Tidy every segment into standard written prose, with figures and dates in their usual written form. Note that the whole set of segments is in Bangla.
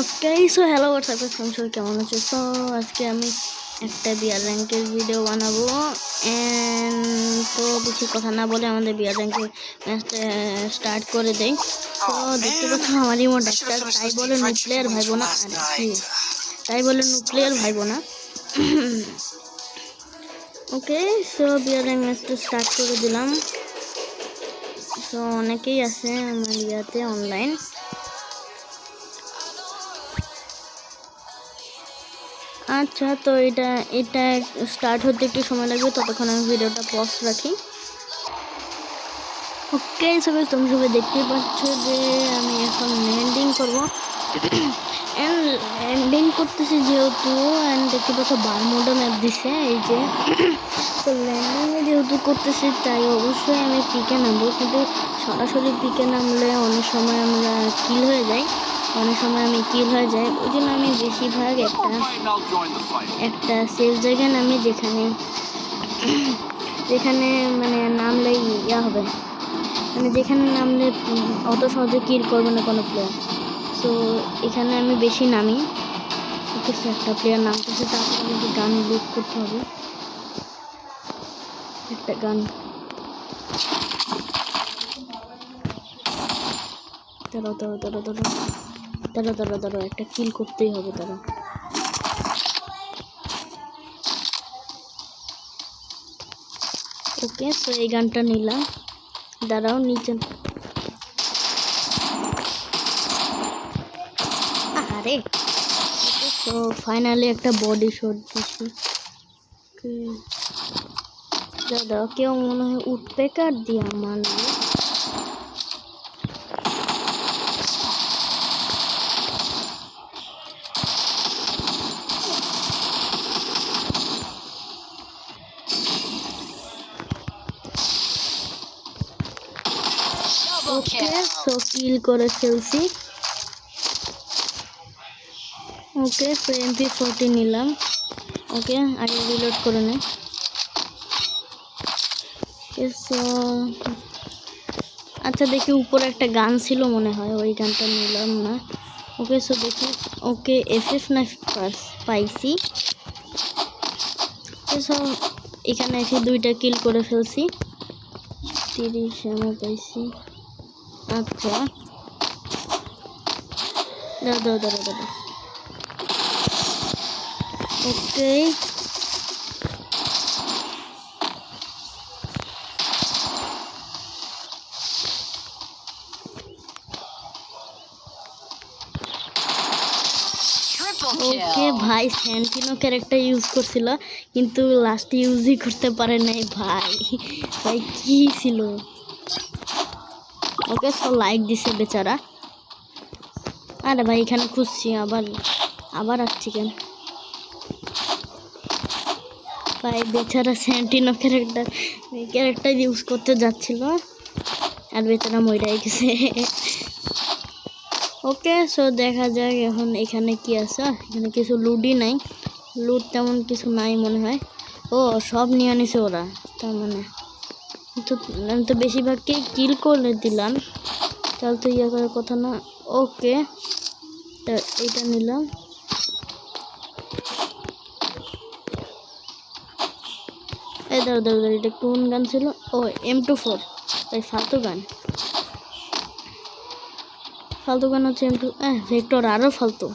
ওকে সো হ্যালো হোয়াটসঅ্যাপ তোমরা সবাই কেমন আছো? সো আজকে আমি একটা বিয়ার র্যাঙ্কের ভিডিও বানাবো তো বেশি কথা না বলে আমাদের বিয়ার র্যাঙ্কের ম্যাচটা স্টার্ট করে দেই। তো দেখতে পাচ্ছ আমার ইমো ডাক্তার, তাই বলে নিউক্লিয়ার ভাইবো না, তাই বলে নিউক্লিয়ার ভাইবো না। ওকে সো বিয়ার র্যাঙ্ক ম্যাচটা স্টার্ট করে দিলাম। সো অনেকেই আছে আমার ইয়াতে অনলাইন। আচ্ছা, তো এটা স্টার্ট হতে একটু সময় লাগবে, ততক্ষণ আমি ভিডিওটা পজ রাখি। ওকে সবাই তোমরা সবাই দেখতেই পাচ্ছ যে আমি এখন ল্যান্ডিং করবো ল্যান্ডিং করতেছি যেহেতু, দেখতে পাচ্ছ বারমুডা ম্যাপ দিছে এই যে। তো ল্যান্ডিংয়ে যেহেতু করতেছি তাই অবশ্যই আমি পিকে নামবো, কিন্তু সরাসরি পিকে নামলে অনেক সময় আমরা কিল হয়ে যাই, অনেক সময় আমি কিল হয়ে যাই। ওই জন্য আমি বেশিরভাগ একটা সেফ জায়গায় নামি, যেখানে মানে নামলে ইয়া হবে, মানে যেখানে নামলে অত সহজে কিল করবে না কোনো প্লেয়ার। সো এখানে আমি বেশি নামি। ওকে একটা প্লেয়ার নামতেছে, তারপর আমাকে গান লুট করতে হবে, একটা গান। দাঁড়াও একটা কিল করতেই হবে তারা। ওকে সো এই গানটা নিলাম, দাঁড়াও নিচে। আরে তো ফাইনালি একটা বডি শট দিচ্ছি। দাদা কেউ মনে হয় উঠবে কার দিয়া মারলো। ওকে সো কিল করে ফেলছি। ওকে সো MP40 নিলাম। ওকে আগে রিলোড করে নে। সো আচ্ছা দেখি উপরে একটা গান ছিল মনে হয়, ওই গানটা নিলাম না। ওকে সো দেখি, ওকে FF9 পাইছি। সো এখানে এসে 2টা কিল করে ফেলছি, 30 এমও পাইছি। আচ্ছা দাঁড়া ওকে ওকে ভাই স্যান্টিনো ক্যারেক্টার ইউজ করছিল, কিন্তু লাস্টে ইউজই করতে পারে নাই ভাই। ভাই কি ছিল। ওকে সো লাইক দিছে বেচারা। আরে ভাই এখানে খুঁজছি, আবার আসছি কেন ভাই। বেচারা স্যান্টিনো ক্যারেক্টার ইউজ করতে যাচ্ছিল আর বেচারা মইরাই গেছে। ওকে সো দেখা যাক এখন এখানে কি আছে। এখানে কিছু লুটই নাই, লুট তেমন কিছু নাই মনে হয়। ও সব নিয়ে নিছে ওরা, তার মানে আমি তো বেশিরভাগকেই কিল করে দিলাম, তাহলে তো ইয়ে করার কথা না। ওকে এটা নিলাম। এই দাঁড়া এটা কোন গান ছিল? ও M24, তাই ফালতু গান হচ্ছে M2। ভেক্টর আরও ফালতু।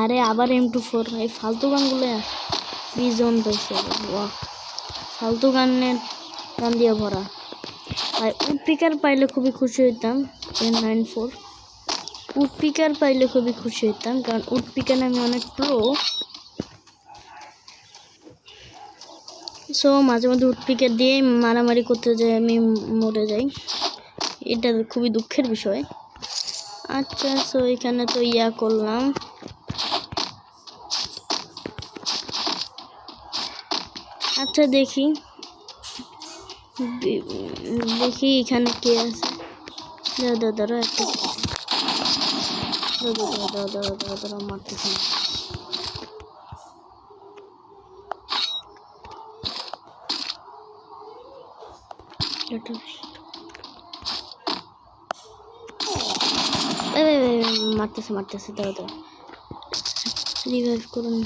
আরে আবার M24, এই ফালতু গানগুলো বিজন পাইছে। ফালতু গান দিয়ে ভরা। আর উডপিকার পাইলে খুবই খুশি হইতাম। M94 উডপিকার পাইলে খুবই খুশি হইতাম, কারণ উডপিকার আমি অনেক প্রো। সো মাঝে মাঝে উডপিকার দিয়ে মারামারি করতে যাই, আমি মরে যাই, এটা খুবই দুঃখের বিষয়। আচ্ছা সো এখানে তো ইয়া করলাম। আচ্ছা দেখি এখানে কে আছে। দাঁড়া একটা মারতেছি। মারতেছে দাও রিভাইভ করুন।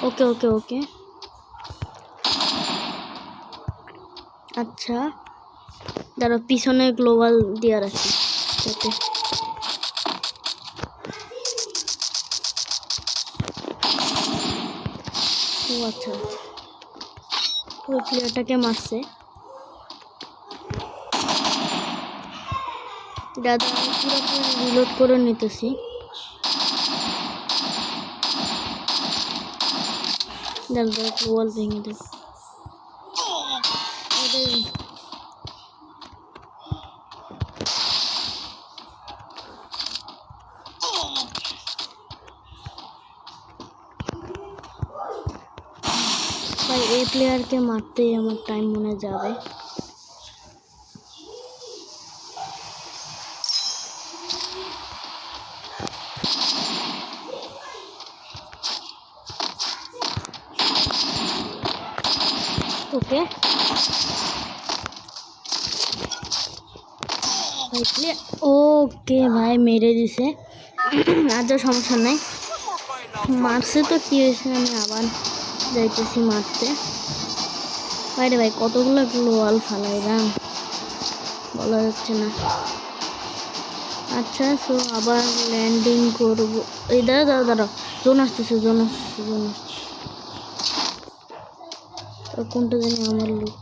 ওকে আচ্ছা দাঁড়াও, পিছনে গ্লোবাল দিয়ে রাখি যাতে। ও আচ্ছা ওই প্লেয়ারটাকে মারছে। দাদা আমি পুরোপুরি রিলোড করে নিতেছি। দাদা গ্লোবাল ভেঙে দেব। ভাই এই প্লেয়ারকে মারতেই আমার টাইম মনে যাবে। ওকে ওকে ভাই মেরে দিছে। আর তো সমস্যা নাই, মারছে তো কি হয়েছে, আমি আবার যাইতেছি মারতে। বাইরে ভাই কতগুলো গ্লোয়াল ফালাইলাম বলা যাচ্ছে না। আচ্ছা সো আবার ল্যান্ডিং করবো। এই দাঁড়া জোন আসতেছে। কোনটা জানি আমার লুট।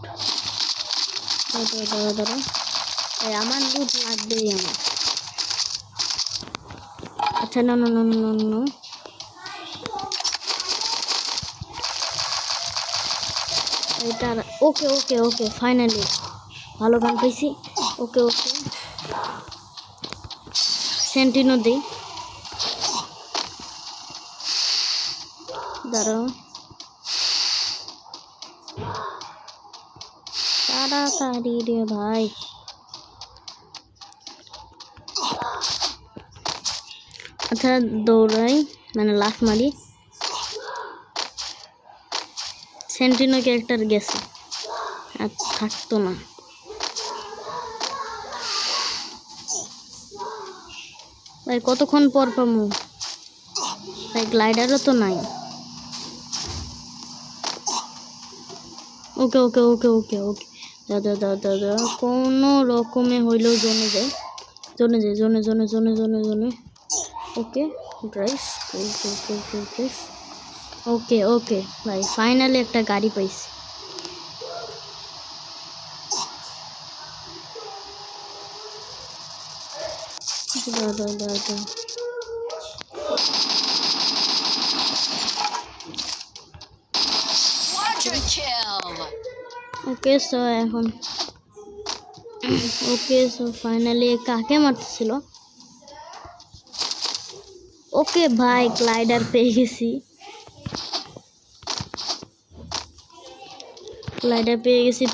দাঁড়া আমার লুট লাগবেই আমার। আচ্ছা না এটা ওকে ফাইনালি ভালো গান পাইছি। ওকে সেন্টিনো দিই, দাঁড়াও তাড়াতাড়ি রে ভাই। আচ্ছা দৌড়াই মানে লাফ মারি। সেন্টিনো ক্যারেক্টার গেছে আর থাকতো না। ভাই কতক্ষণ পর পামু ভাই, গ্লাইডারও তো নাই। ওকে দাদা কোনো রকমে হইলেও জোনে ওকে ড্রাইভ। ওকে ভাই ফাইনালি একটা গাড়ি পাইছি। দাদা ওকে সো এখন ফাইনালি কাকে মারতেছিল। ওকে ভাই গ্লাইডার পেয়ে গেছি।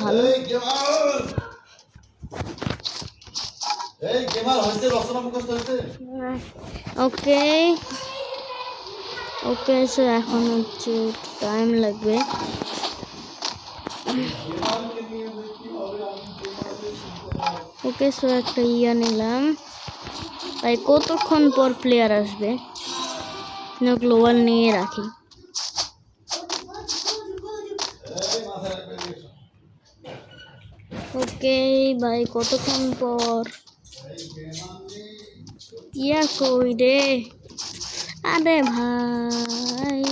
ভালো। ওকে সো এখন হচ্ছে টাইম লাগবে। ওকে সো একটা নিলাম। ভাই কতক্ষণ পর প্লেয়ার আসবে, গ্লোবাল নিয়ে রাখি। ওকে ভাই কতক্ষণ পর কই রে। আরে ভাই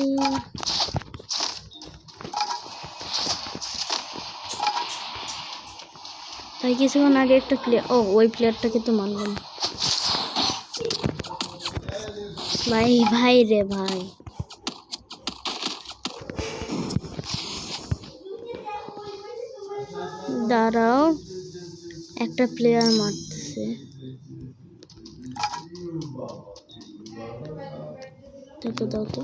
কিছুক্ষণ আগে একটা প্লেয়ার, ওই প্লেয়ারটাকে তো মানলাম। ভাই রে ভাই দাঁড়াও, একটা প্লেয়ার মারতেছে। দাও তো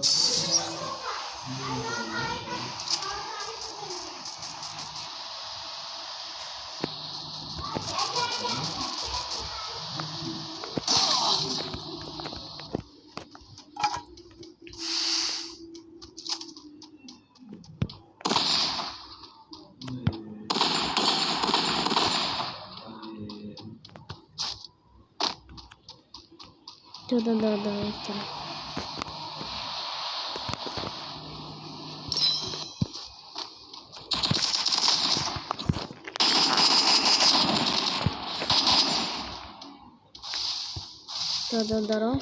দাদা দাদা চলো দাদা দাঁড়াও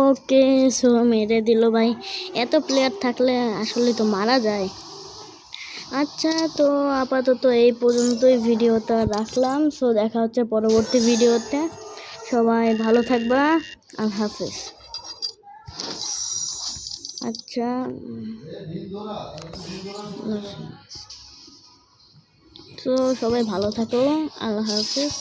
ওকে সো মেরে দিল ভাই এত প্লেয়ার থাকলে আসলে তো মারা যায় আচ্ছা তো আপাতত এই পর্যন্তই ভিডিওটা রাখলাম সো দেখা হচ্ছে পরবর্তী ভিডিওতে সবাই ভালো থাকবা আল্লাহ হাফেজ আচ্ছা তো সবাই ভালো থাকো আল্লাহ হাফেজ